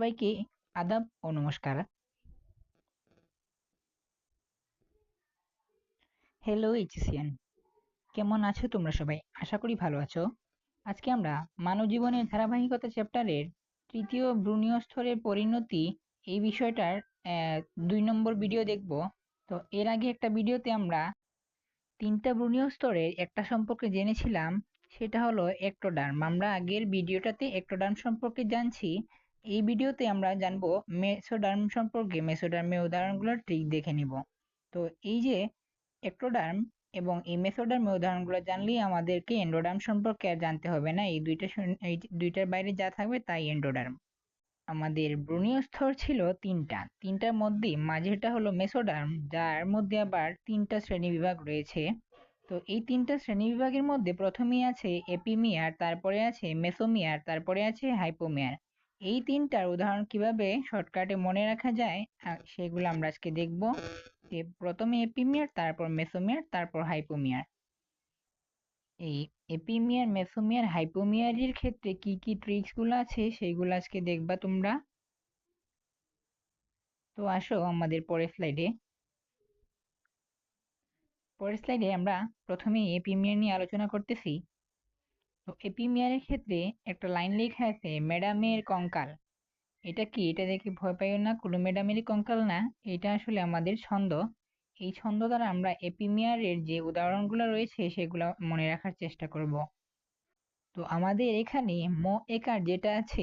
সবাইকে আদাব ও নমস্কার। হ্যালো এইচএসিয়ান, কেমন আছো তোমরা সবাই? আশা করি ভালো আছো। আজকে আমরা মানব জীবনের ধারাবাহিকতা চ্যাপ্টারের তৃতীয় ভ্রূণীয় স্তরের পরিণতি এই বিষয়টার 2 নম্বর ভিডিও দেখব। তো এর আগে একটা ভিডিওতে আমরা তিনটা ভ্রূণীয় স্তরের একটা সম্পর্কে জেনেছিলাম, সেটা হলো এক্টোডার্ম। আমরা আগের ভিডিওটাতে এক্টোডার্ম সম্পর্কে জানছি। এই ভিডিওতে আমরা জানবো মেসোডার্ম সম্পর্কে। মেসোডার্মের উদাহরণগুলোর ট্রিক দেখে নিব। তো এই যে এক্টোডার্ম এবং এই মেসোডার্মের উদাহরণগুলো জানলেই আমাদেরকে এন্ডোডার্ম সম্পর্কে আর জানতে হবে না। এই দুইটার বাইরে যা থাকবে তাই এন্ডোডার্ম। আমাদের ভ্রূণীয় স্তর ছিল তিনটার মধ্যে মাঝেরটা হলো মেসোডার্ম, যার মধ্যে আবার তিনটা শ্রেণীবিভাগ রয়েছে। তো এই তিনটা শ্রেণীবিভাগের মধ্যে প্রথমেই আছে এপিমিয়ার, তারপরে আছে মেসোমিয়ার, তারপরে আছে হাইপোমিয়ার। এই তিনটার উদাহরণ কিভাবে শর্টকাটে মনে রাখা যায় সেগুলো আমরা আজকে দেখব। যে প্রথমে এপিমিয়ার, তারপর মেসোমিয়ার, তারপর হাইপোমিয়ার। এই এপিমিয়ার, মেসোমিয়ার, হাইপোমিয়ারের ক্ষেত্রে কি কি ট্রিক্স গুলো আছে সেইগুলো আজকে দেখবা তোমরা। তো আসো আমাদের পরের স্লাইডে আমরা প্রথমে এপিমিয়ার নিয়ে আলোচনা করতেছি। তো এপিমিয়ারের ক্ষেত্রে একটা লাইন লেখা আছে, ম্যাডামের কঙ্কাল। এটা কি? এটা দেখে ভয় পাইও না, কোনো ম্যাডামেরই কঙ্কাল না। এটা আসলে আমাদের ছন্দ। এই ছন্দ দ্বারা আমরা এপিমিয়ারের যে উদাহরণগুলো রয়েছে সেগুলো মনে রাখার চেষ্টা করব। তো আমাদের এখানে একার যেটা আছে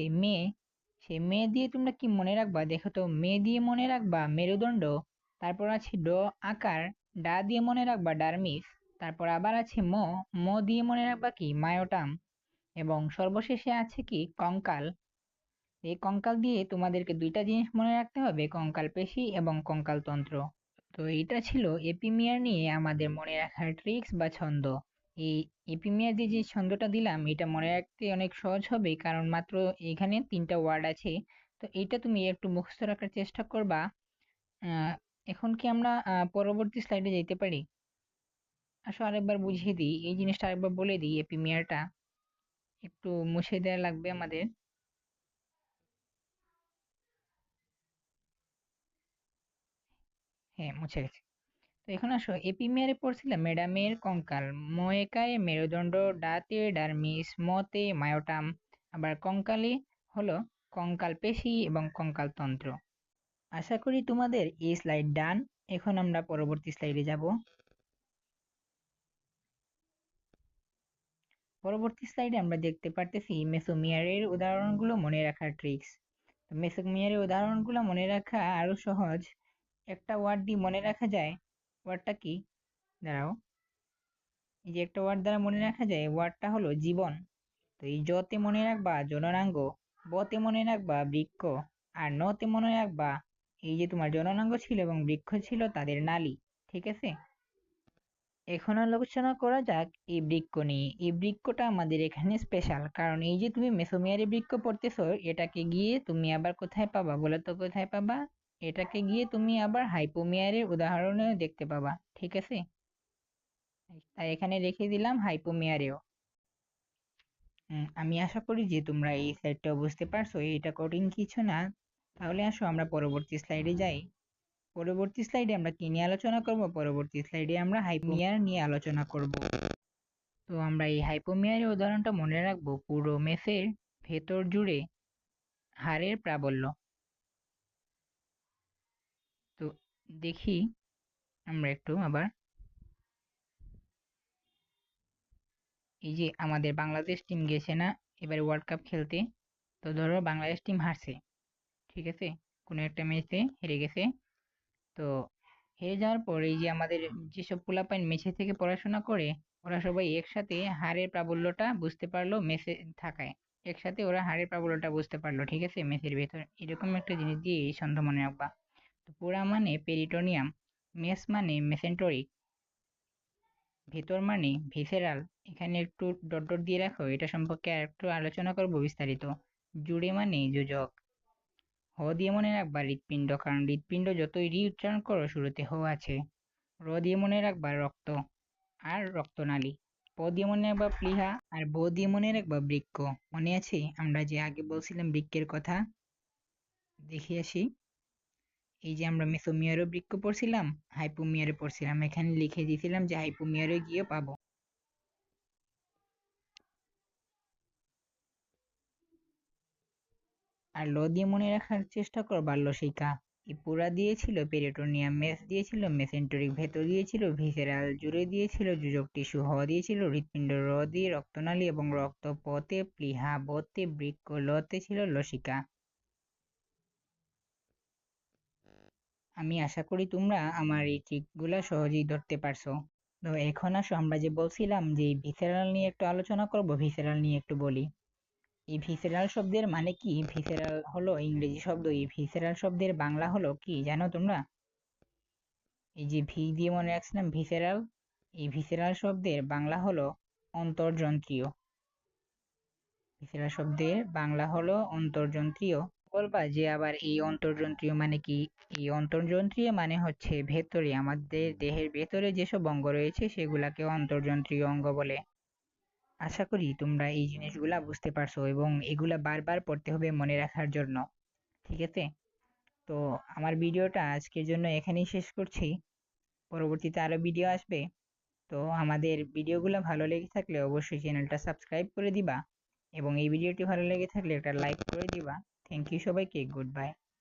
সে দিয়ে তোমরা কি মনে রাখবা দেখো তো। দিয়ে মনে রাখবা মেরুদণ্ড। তারপর আছে আকার। দিয়ে মনে রাখবা ডার্মিস। তারপর আবার আছে দিয়ে মনে রাখবা কি মায়োটাম। এবং সর্বশেষে আছে কি কঙ্কাল। এই কঙ্কাল দিয়ে তোমাদেরকে দুইটা জিনিস মনে রাখতে হবে, কঙ্কাল পেশি এবং কঙ্কাল তন্ত্র। তো এটা ছিল এপিমিয়ার নিয়ে আমাদের মনে রাখার ট্রিক্স বা ছন্দ। এই এপিমিয়ার দিয়ে যে ছন্দটা দিলাম এটা মনে রাখতে অনেক সহজ হবে, কারণ মাত্র এখানে তিনটা ওয়ার্ড আছে। তো এটা তুমি একটু মুখস্থ রাখার চেষ্টা করবা। এখন কি আমরা পরবর্তী স্লাইডে যেতে পারি? আসো আরেকবার বুঝিয়ে দিই, এই জিনিসটা আরেকবার বলে দিই। এপিমিয়ারটা একটু মুছে দেওয়া লাগবে আমাদের। হ্যাঁ, মুছে গেছে। তো এখন আসো, এপিমিয়ারে পড়ছিলাম ম্যাডামের কঙ্কাল, ময়েকায় মেরুদণ্ড, ডাতে ডার্মিস, মতে মায়োটাম, আবার কঙ্কালে হলো কঙ্কাল পেশি এবং কঙ্কাল তন্ত্র। আশা করি তোমাদের এই স্লাইড ডান। এখন আমরা পরবর্তী স্লাইডে যাব। পরবর্তী স্লাইডে আমরা দেখতে পারতেছি মেসোমিয়ারের উদাহরণগুলো মনে রাখার ট্রিক্স। মেসোমিয়ারের উদাহরণগুলো মনে রাখা আরো সহজ। একটা ওয়ার্ড দিয়ে মনে রাখা যায়। ওয়ার্ডটা কি? দাঁড়াও, এই যে একটা ওয়ার্ড দ্বারা মনে রাখা যায়, ওয়ার্ডটা হলো জীবন। তো এই জতে মনে রাখবা জননাঙ্গ, বতে মনে রাখবা বৃক্ক, আর নতে মনে রাখবা এই যে তোমার জননাঙ্গ ছিল এবং বৃক্ষ ছিল তাদের নালী। ঠিক আছে, এখন আলোচনা করা যাক এই বৃক্ক নিয়ে। এই বৃক্ষটা আমাদের এখানে স্পেশাল, কারণ এই যে তুমি মেসোমিয়ারি বৃক্ষ পড়তেছো, এটাকে গিয়ে তুমি আবার কোথায় পাবা বলো তো? কোথায় পাবা? এটাকে গিয়ে তুমি আবার হাইপোমিয়ারের উদাহরণেও দেখতে পাবা। ঠিক আছে, তাই এখানে রেখে দিলাম হাইপোমিয়ারেও। আমি আশা করি যে তোমরা এই স্লাইডটা বুঝতে পারছো, এটা কঠিন কিছু না। তাহলে আসো আমরা পরবর্তী স্লাইডে যাই। পরবর্তী স্লাইডে আমরা কি নিয়ে আলোচনা করব? পরবর্তী স্লাইডে আমরা হাইপোমিয়ার নিয়ে আলোচনা করব। তো আমরা এই হাইপোমিয়ারের উদাহরণটা মনে রাখবো, পুরো মেসের ভেতর জুড়ে হাড়ের প্রাবল্য। তো দেখি আমরা একটু আবার, এই যে আমাদের বাংলাদেশ টিম গেছে না এবারে ওয়ার্ল্ড কাপ খেলতে। তো ধরো বাংলাদেশ টিম হারছে, ঠিক আছে, কোনো একটা ম্যাচে হেরে গেছে। তো হেরে যাওয়ার পর এই যে আমাদের যেসব পোলাপাইন মেসে থেকে পড়াশোনা করে, ওরা সবাই একসাথে হাড়ের প্রাবল্যটা বুঝতে পারলো মেসে থাকায়। একসাথে ওরা হাড়ের প্রাবল্যটা বুঝতে পারলো, ঠিক আছে, মেসের ভেতর এরকম একটা জিনিস দিয়ে এই সন্ধ্যা মনে রাখবা। তো পুরা মানে পেরিটোনিয়াম, মেস মানে মেসেন্টরিক, ভেতর মানে ভিসেরাল। এখানে একটু ডট ডট দিয়ে রাখো, এটা সম্পর্কে আর একটু আলোচনা করবো বিস্তারিত। জুড়ে মানে যোজক। হ দিয়ে মনে রাখবা হৃৎপিণ্ড, কারণ হৃৎপিণ্ড যতই রি উচ্চারণ করো শুরুতে হ আছে। র দিয়ে মনে রাখবা রক্ত আর রক্তনালী। প দিয়ে মনে রাখবা প্লীহা, আর ব দিয়ে মনে রাখবা বৃক্ক। মনে আছে আমরা যে আগে বলছিলাম বৃক্কের কথা? দেখে আসি। এই যে আমরা মেসোমিয়ারও বৃক্ক পড়ছিলাম, হাইপোমিয়ারে পড়ছিলাম, এখানে লিখে দিয়েছিলাম যে হাইপোমিয়ারে গিয়ে পাবো। আর ল দিয়ে মনে রাখার চেষ্টা কর, বাল্যশিখা। ইপুরা দিয়েছিল পেরিটোনিয়াম, মেস দিয়েছিল মেসেন্টেরিক, ভেতর দিয়েছিল ভিসেরাল, জুড়ে দিয়েছিল যোজক টিস্যু, হ দিয়েছিল হৃৎপিণ্ড, র দিয়ে রক্তনালী এবং রক্ত, পতে প্লীহা, বতে বৃক্ক, লতে ছিল লসিকা। আমি আশা করি তোমরা আমার এই ট্রিকগুলা সহজেই ধরতে পারছো। তো এখন আসো, আমরা যে বলছিলাম যে ভিসেরাল নিয়ে একটু আলোচনা করব, ভিসেরাল নিয়ে একটু বলি। এই ভিসেরাল শব্দের মানে কি? ভিসেরাল হলো ইংরেজি শব্দ, এই ভিসেরাল শব্দের বাংলা হলো কি জানো তোমরা? এই যে ভি দিয়ে মনে রাখছিলাম ভিসেরাল, এই ভিসেরাল শব্দের বাংলা হলো অন্তর্জন্ত্রীয়। ভিসেরাল শব্দের বাংলা হলো অন্তর্জন্ত্রীয়। বলবা যে আবার এই অন্তর্জন্ত্রীয় মানে কি? এই অন্তর্জন্ত্রীয় মানে হচ্ছে ভেতরে, আমাদের দেহের ভেতরে যেসব অঙ্গ রয়েছে সেগুলাকে অন্তর্জন্ত্রীয় অঙ্গ বলে। আশা করি তোমরা এই জিনিসগুলা বুঝতে পারছো এবং এগুলা বারবার পড়তে হবে মনে রাখার জন্য। ঠিক আছে? তো আমার ভিডিওটা আজকের জন্য এখানেই শেষ করছি। পরবর্তীতে আরো ভিডিও আসবে। তো আমাদের ভিডিওগুলো ভালো লেগে থাকলে অবশ্যই চ্যানেলটা সাবস্ক্রাইব করে দিবা এবং এই ভিডিওটি ভালো লেগে থাকলে একটা লাইক করে দিবা। থ্যাংক ইউ সবাইকে, গুড বাই।